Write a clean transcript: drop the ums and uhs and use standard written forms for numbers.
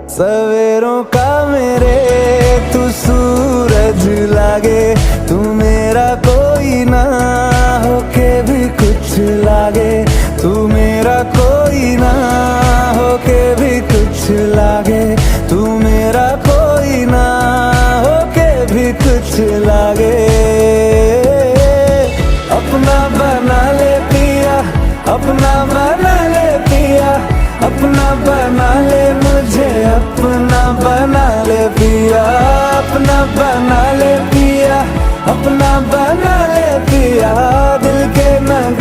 सवेरों का मेरे तू सूरज लागे, तू मेरा कोई ना होके भी कुछ लागे, तू मेरा कोई ना होके भी कुछ लागे, तू मेरा कोई ना होके भी कुछ लागे। अपना बना ले पिया, अपना बना ले पिया, अपना बना ले